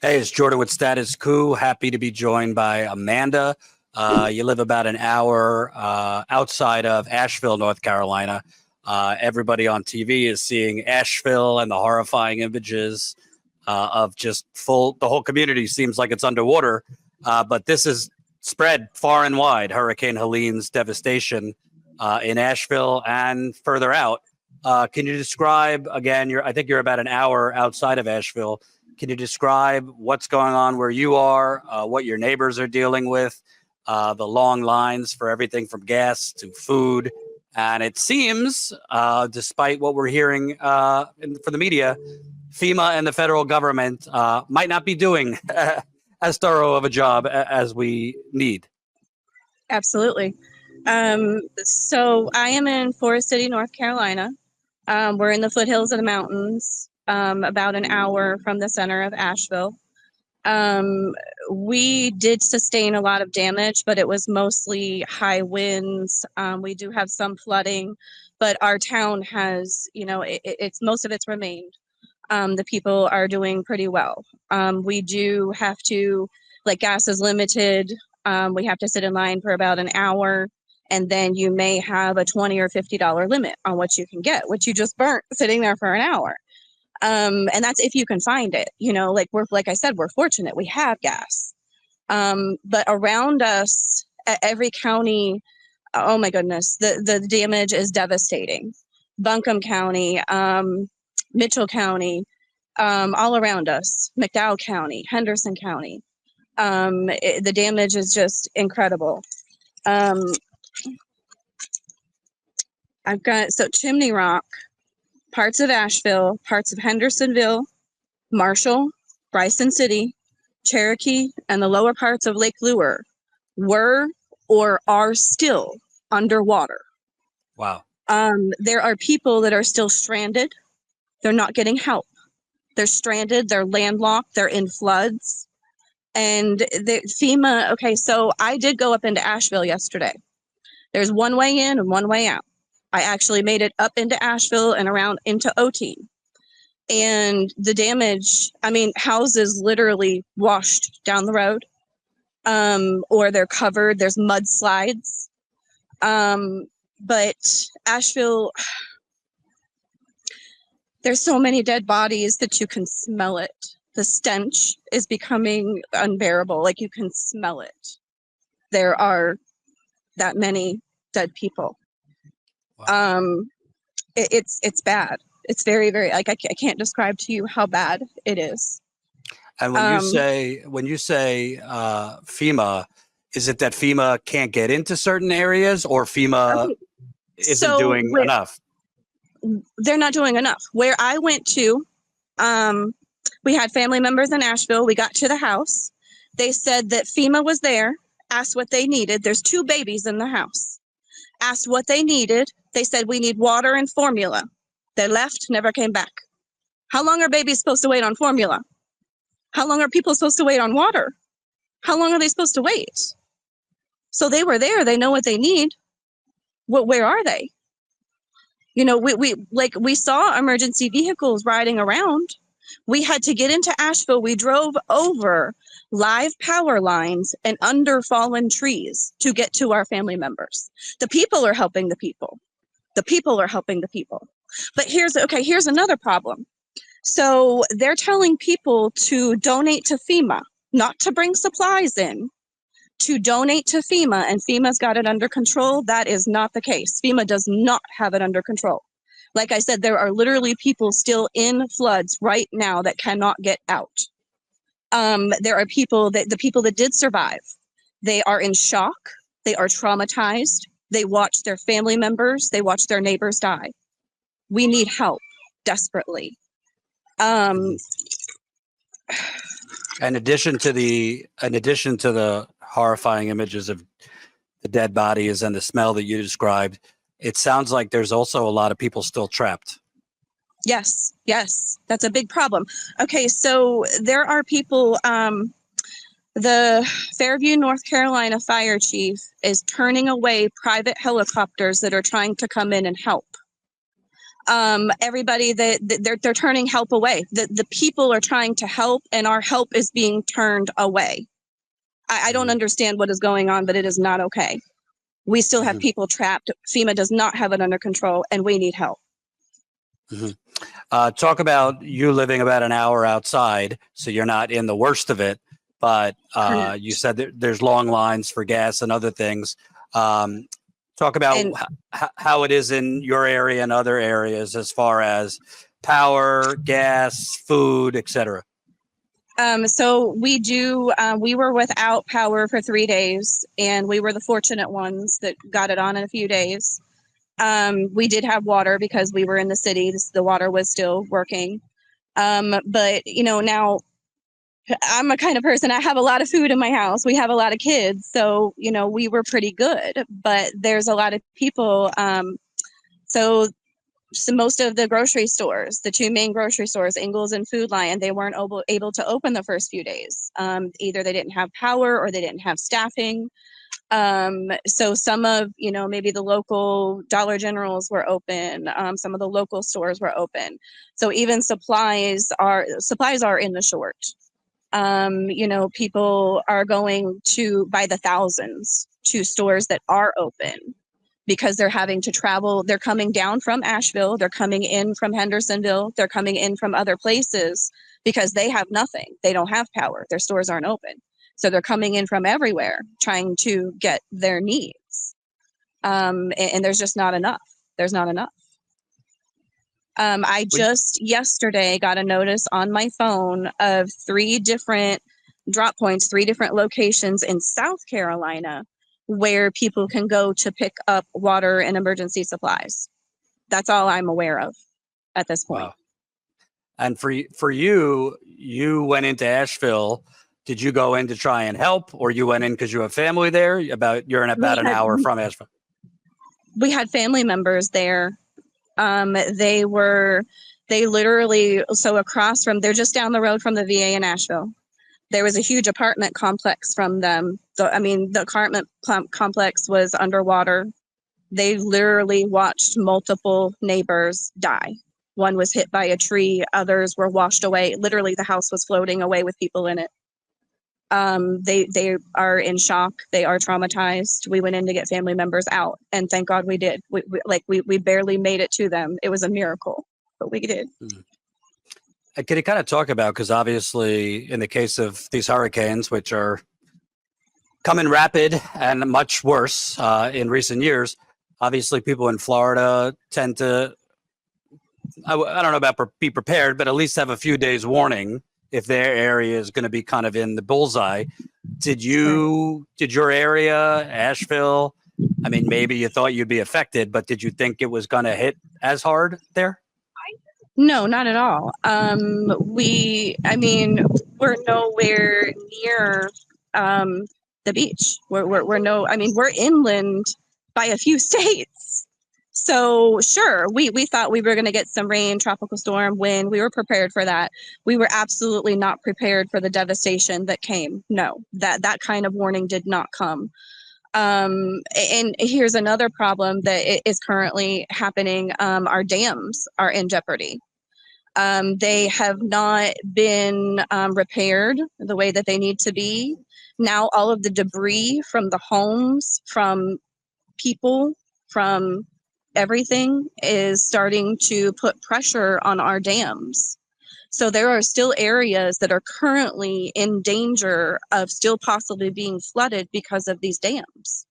Hey, it's Jordan with Status Quo. Happy to be joined by Amanda. You live about an hour outside of Asheville, North Carolina. Everybody on TV is seeing Asheville and the horrifying images of just the whole community seems like it's underwater. But this is spread far and wide. Hurricane Helene's devastation in Asheville and further out. Can you describe again? I think you're about an hour outside of Asheville. Can you describe what's going on where you are, what your neighbors are dealing with, the long lines for everything from gas to food? And it seems, despite what we're hearing from the media, FEMA and the federal government might not be doing as thorough of a job as we need. Absolutely. So I am in Forest City, North Carolina. We're in the foothills of the mountains, about an hour from the center of Asheville. We did sustain a lot of damage, but it was mostly high winds. We do have some flooding, but our town has, it's most of it's remained. The people are doing pretty well. We do have to, like, gas is limited. We have to sit in line for about an hour, and then you may have a $20 or $50 limit on what you can get, which you just burnt sitting there for an hour. And that's if you can find it. Like I said, we're fortunate. We have gas. But around us, every county, oh my goodness, the damage is devastating. Buncombe County, Mitchell County, all around us, McDowell County, Henderson County. The damage is just incredible. I've got, Chimney Rock, parts of Asheville, parts of Hendersonville, Marshall, Bryson City, Cherokee, and the lower parts of Lake Lure were or are still underwater. Wow. There are people that are still stranded. They're not getting help. They're stranded. They're landlocked. They're in floods. And FEMA, okay, so I did go up into Asheville yesterday. There's one way in and one way out. I actually made it up into Asheville and around into OT. And the damage, houses literally washed down the road, or they're covered. There's mudslides. But Asheville, there's so many dead bodies that you can smell it. The stench is becoming unbearable. Like, you can smell it. There are that many dead people. Wow. It's bad. It's very, very, like, I can't describe to you how bad it is. And when you say FEMA, is it that FEMA can't get into certain areas, or FEMA isn't doing enough? They're not doing enough. Where I went to, we had family members in Asheville. We got to the house. They said that FEMA was there, asked what they needed. There's 2 babies in the house. Asked what they needed. They said, we need water and formula. They left, never came back. How long are babies supposed to wait on formula? How long are people supposed to wait on water? How long are they supposed to wait? So they were there. They know what they need. Where are they? We saw emergency vehicles riding around. We had to get into Asheville. We drove over live power lines and under fallen trees to get to our family members. The people are helping the people. The people are helping the people. But here's another problem. So they're telling people to donate to FEMA, not to bring supplies in, to donate to FEMA, and FEMA's got it under control. That is not the case. FEMA does not have it under control. Like I said, there are literally people still in floods right now that cannot get out. There are people the people that did survive, they are in shock. They are traumatized. They watch their family members, they watch their neighbors die. We need help desperately. In addition to the horrifying images of the dead bodies and the smell that you described, it sounds like there's also a lot of people still trapped. Yes, that's a big problem. Okay, so there are people, the Fairview, North Carolina fire chief is turning away private helicopters that are trying to come in and help. Everybody they're turning help away. The people are trying to help, and our help is being turned away. I don't Mhm. understand what is going on, but it is not okay. We still have Mhm. people trapped. FEMA does not have it under control, and we need help. Mhm. Talk about you living about an hour outside, so you're not in the worst of it. But you Correct. said there's long lines for gas and other things. Um, talk about And how it is in your area and other areas as far as power, gas, food, etc. so we were without power for 3 days, and we were the fortunate ones that got it on in a few days. We did have water because we were in the city. The water was still working. But now I'm a kind of person, I have a lot of food in my house. We have a lot of kids. So, we were pretty good, but there's a lot of people. So, most of the grocery stores, the two main grocery stores, Ingles and Food Lion, they weren't able to open the first few days. Either they didn't have power or they didn't have staffing. So some of, maybe the local Dollar Generals were open. Some of the local stores were open. So even supplies are in the short. People are going to by the thousands to stores that are open because they're having to travel. They're coming down from Asheville. They're coming in from Hendersonville. They're coming in from other places because they have nothing. They don't have power. Their stores aren't open. So they're coming in from everywhere trying to get their needs. And there's just not enough. There's not enough. I We, just yesterday got a notice on my phone of 3 different drop points, 3 different locations in South Carolina where people can go to pick up water and emergency supplies. That's all I'm aware of at this point. wow. And for you, you went into Asheville. Did you go in to try and help, or you went in because you have family there? You're in We about an had hour from Asheville. we had family members there. They literally, so across from, they're just down the road from the VA in Asheville. There was a huge apartment complex from them. The apartment complex was underwater. They literally watched multiple neighbors die. One was hit by a tree, others were washed away. Literally, the house was floating away with people in it. They are in shock. They are traumatized. We went in to get family members out, and thank God we did. We barely made it to them. It was a miracle, but we did. Hmm. Can you kind of talk about, because obviously in the case of these hurricanes, which are coming rapid and much worse in recent years, obviously people in Florida tend to, I don't know about be prepared, but at least have a few days warning if their area is going to be kind of in the bullseye. Did Right. your area, Asheville, I mean, maybe you thought you'd be affected, but did you think it was going to hit as hard there? No, not at all. We're nowhere near the beach. We're no, I mean, we're inland by a few states. So sure, we thought we were going to get some rain, tropical storm, wind. We were prepared for that. We were absolutely not prepared for the devastation that came. No, that kind of warning did not come. And here's another problem that is currently happening. Our dams are in jeopardy. They have not been repaired the way that they need to be. Now, all of the debris from the homes, from people, from everything is starting to put pressure on our dams. So there are still areas that are currently in danger of still possibly being flooded because of these dams.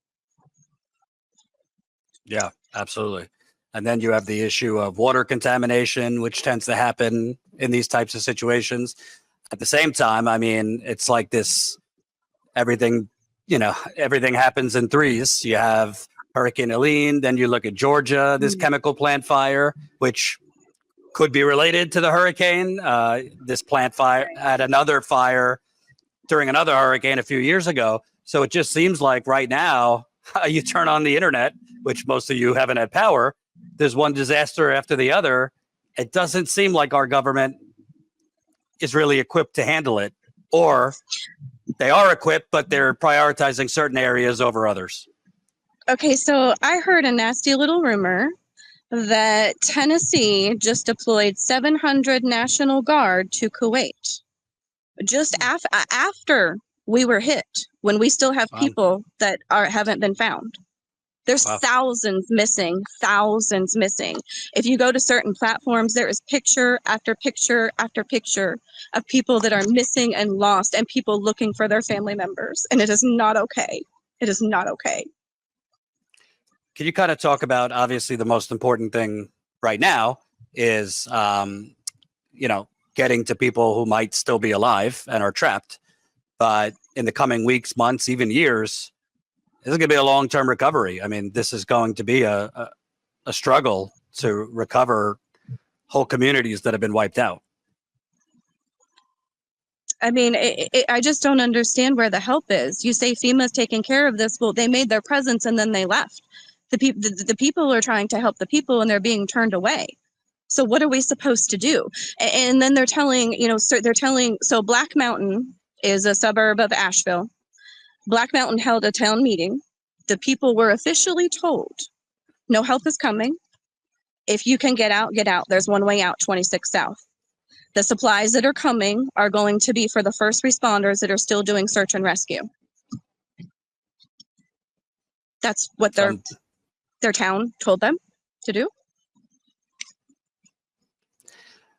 Yeah, absolutely. And then you have the issue of water contamination, which tends to happen in these types of situations. At the same time, I mean, it's like this everything, everything happens in threes. You have Hurricane Helene, then you look at Georgia, this Mm. chemical plant fire, which could be related to the hurricane. This plant fire had another fire during another hurricane a few years ago. So it just seems like right now, you turn on the internet, which most of you haven't had power, there's one disaster after the other. It doesn't seem like our government is really equipped to handle it, or they are equipped, but they're prioritizing certain areas over others. Okay, so I heard a nasty little rumor that Tennessee just deployed 700 National Guard to Kuwait just after we were hit, when we still have Wow. people that haven't been found. There's Wow. thousands missing. If you go to certain platforms, there is picture after picture after picture of people that are missing and lost, and people looking for their family members. And it is not okay. It is not okay. Can you kind of talk about, obviously, the most important thing right now is, getting to people who might still be alive and are trapped. But in the coming weeks, months, even years, this is going to be a long-term recovery. I mean, this is going to be a struggle to recover whole communities that have been wiped out. I mean, I just don't understand where the help is. You say FEMA's taking care of this. Well, they made their presence and then they left. The people are trying to help the people and they're being turned away. So what are we supposed to do? And then they're telling, so Black Mountain is a suburb of Asheville. Black Mountain held a town meeting. The people were officially told, no help is coming. If you can get out, get out. There's one way out, 26 South. The supplies that are coming are going to be for the first responders that are still doing search and rescue. That's what their town told them to do.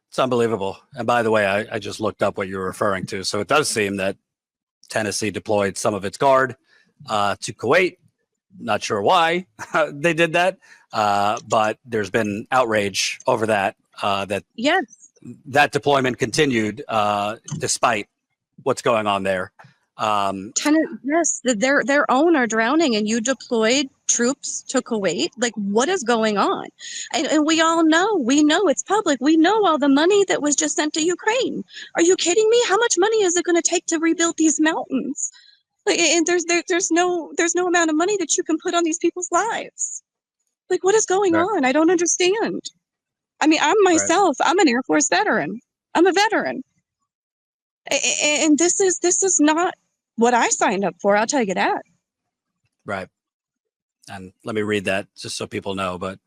It's unbelievable. And by the way, I just looked up what you're referring to. So it does seem that Tennessee deployed some of its guard to Kuwait. Not sure why they did that, but there's been outrage over that. Yes. That deployment continued despite what's going on there. Yes, their own are drowning, and you deployed troops to Kuwait. Like, what is going on? And we all know, it's public. We know all the money that was just sent to Ukraine. Are you kidding me? How much money is it going to take to rebuild these mountains? Like, and there's no amount of money that you can put on these people's lives. Like, what is going on? I don't understand. I mean, I'm an Air Force veteran. I'm a veteran. And this is not what I signed up for. I'll tell you that. Right. And let me read that just so people know. But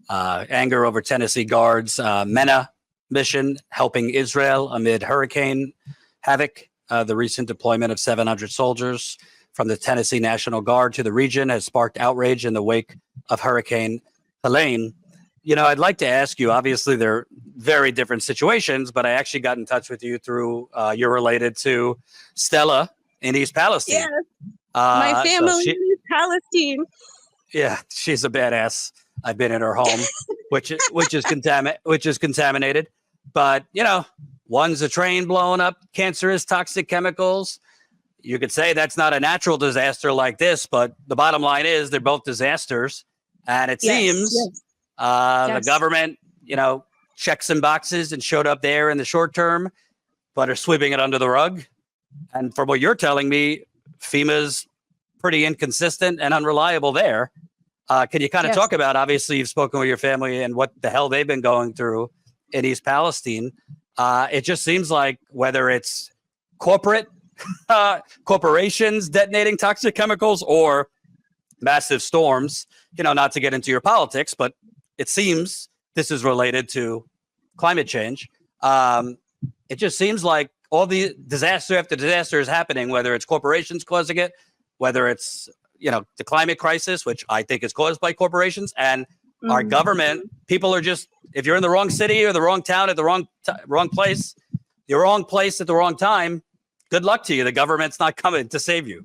anger over Tennessee Guards, MENA mission helping Israel amid hurricane havoc. The recent deployment of 700 soldiers from the Tennessee National Guard to the region has sparked outrage in the wake of Hurricane Helene. I'd like to ask you, obviously, they're very different situations, but I actually got in touch with you through, you're related to Stella in East Palestine. Yes, my family in East Palestine. Yeah, she's a badass. I've been in her home, which is contaminated. But, one's a train blowing up cancerous, toxic chemicals. You could say that's not a natural disaster like this, but the bottom line is they're both disasters. And it seems... The government, checked some boxes and showed up there in the short term, but are sweeping it under the rug. And from what you're telling me, FEMA's pretty inconsistent and unreliable there. Can you kind of talk about, obviously, you've spoken with your family and what the hell they've been going through in East Palestine. It just seems like whether it's corporations detonating toxic chemicals or massive storms, not to get into your politics, but it seems this is related to climate change. It just seems like all the disaster after disaster is happening, whether it's corporations causing it, whether it's, the climate crisis, which I think is caused by corporations, and our government. People are just, if you're in the wrong city or the wrong town at the wrong place, the wrong place at the wrong time, good luck to you. The government's not coming to save you.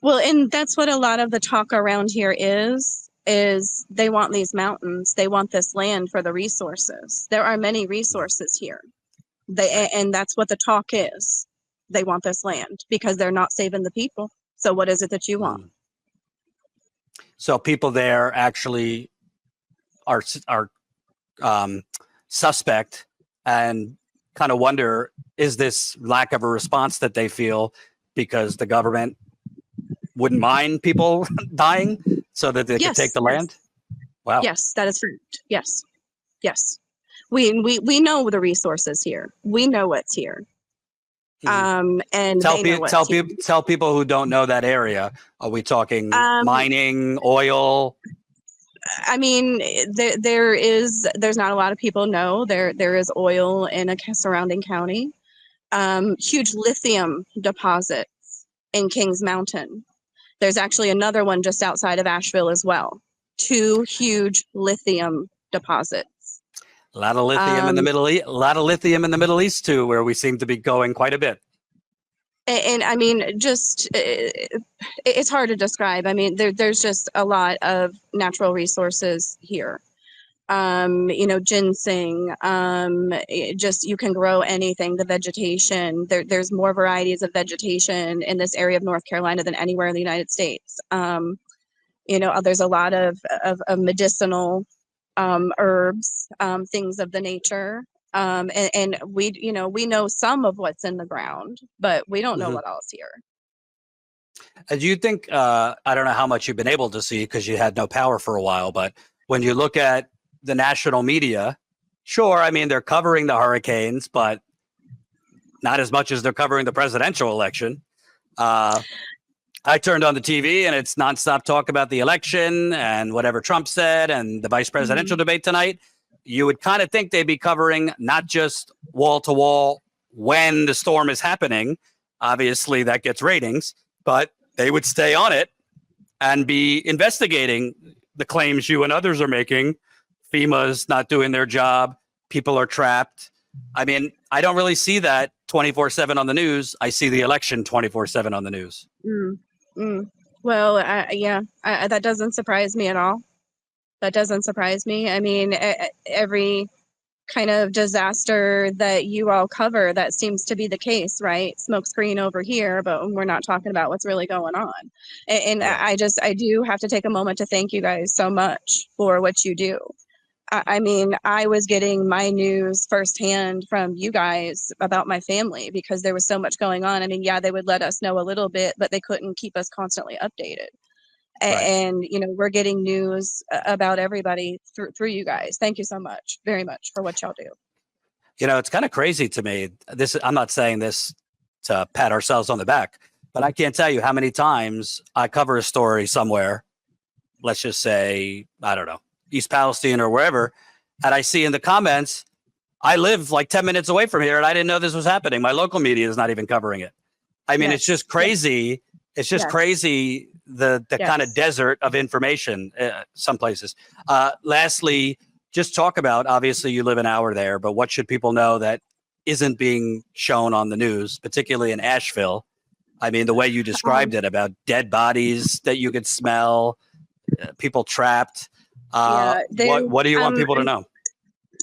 Well, and that's what a lot of the talk around here is they want these mountains. They want this land for the resources. There are many resources here. And that's what the talk is. They want this land because they're not saving the people. So what is it that you want? So people there actually are suspect and kind of wonder, is this lack of a response that they feel because the government wouldn't mind people dying so that they could take the land? Wow. Yes, that is correct. Yes. We know the resources here. We know what's here. And tell people who don't know that area. Are we talking mining, oil? I mean, there's not a lot of people know there is oil in a surrounding county. Huge lithium deposits in Kings Mountain. There's actually another one just outside of Asheville as well. Two huge lithium deposits. A lot of lithium in the Middle East. A lot of lithium in the Middle East too, where we seem to be going quite a bit. And I mean, just it's hard to describe. I mean, there's just a lot of natural resources here. Ginseng, just you can grow anything, the vegetation. There's more varieties of vegetation in this area of North Carolina than anywhere in the United States. There's a lot of medicinal herbs, things of the nature. And we know some of what's in the ground, but we don't know what else here. Do you think, I don't know how much you've been able to see because you had no power for a while, but when you look at the national media, sure, I mean, they're covering the hurricanes, but not as much as they're covering the presidential election. I turned on the TV and it's nonstop talk about the election and whatever Trump said and the vice presidential debate tonight. You would kind of think they'd be covering not just wall to wall when the storm is happening. Obviously, that gets ratings, but they would stay on it and be investigating the claims you and others are making. FEMA's not doing their job. People are trapped. I mean, I don't really see that 24/7 on the news. I see the election 24/7 on the news. Well, that doesn't surprise me at all. That doesn't surprise me. I mean, every kind of disaster that you all cover, that seems to be the case, right? Smoke screen over here, but we're not talking about what's really going on. And I do have to take a moment to thank you guys so much for what you do. I mean, I was getting my news firsthand from you guys about my family because there was so much going on. I mean, yeah, they would let us know a little bit, but they couldn't keep us constantly updated. Right. And we're getting news about everybody through you guys. Thank you so much, very much, for what y'all do. It's kind of crazy to me. I'm not saying this to pat ourselves on the back, but I can't tell you how many times I cover a story somewhere. Let's just say, I don't know, East Palestine or wherever, and I see in the comments, I live like 10 minutes away from here and I didn't know this was happening. My local media is not even covering it. I mean, It's just crazy. It's just crazy, the kind of desert of information some places. Lastly, just talk about, obviously you live an hour there, but what should people know that isn't being shown on the news, particularly in Asheville? I mean, the way you described it about dead bodies that you could smell, people trapped. What do you want people to know?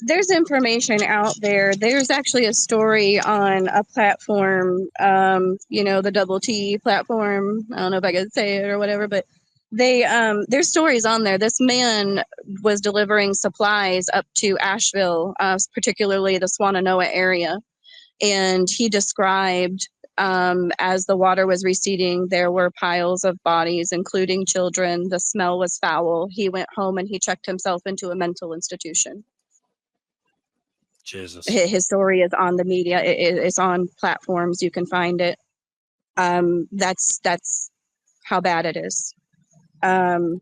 There's information out there. There's actually a story on a platform, the Double T platform. I don't know if I could say it or whatever, but there's stories on there. This man was delivering supplies up to Asheville, particularly the Swannanoa area. And he described, as the water was receding, there were piles of bodies, including children. The smell was foul. He went home and he checked himself into a mental institution. Jesus. His story is on the media. It's on platforms. You can find it. That's how bad it is. Wow.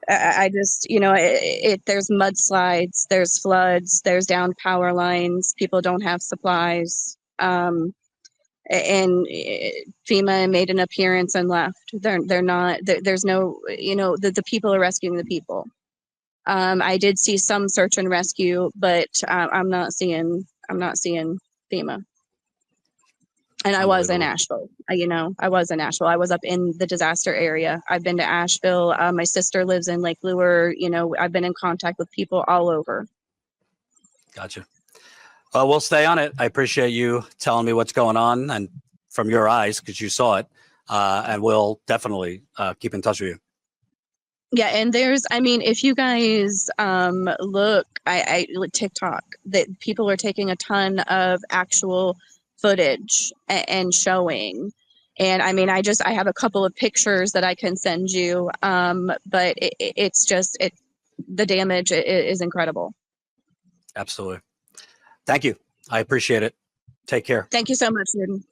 I just, there's mudslides, there's floods, there's downed power lines. People don't have supplies. And FEMA made an appearance and left. They're not. There's no. The people are rescuing the people. I did see some search and rescue, but I'm not seeing FEMA. And I was in Asheville. I was in Asheville. I was up in the disaster area. I've been to Asheville. My sister lives in Lake Lure. I've been in contact with people all over. Gotcha. Well, we'll stay on it. I appreciate you telling me what's going on and from your eyes, because you saw it. And we'll definitely keep in touch with you. Yeah, and if you guys look, I TikTok, that people are taking a ton of actual footage and showing. And I have a couple of pictures that I can send you, but it's just the damage is incredible. Absolutely. Thank you. I appreciate it. Take care. Thank you so much, Jordan.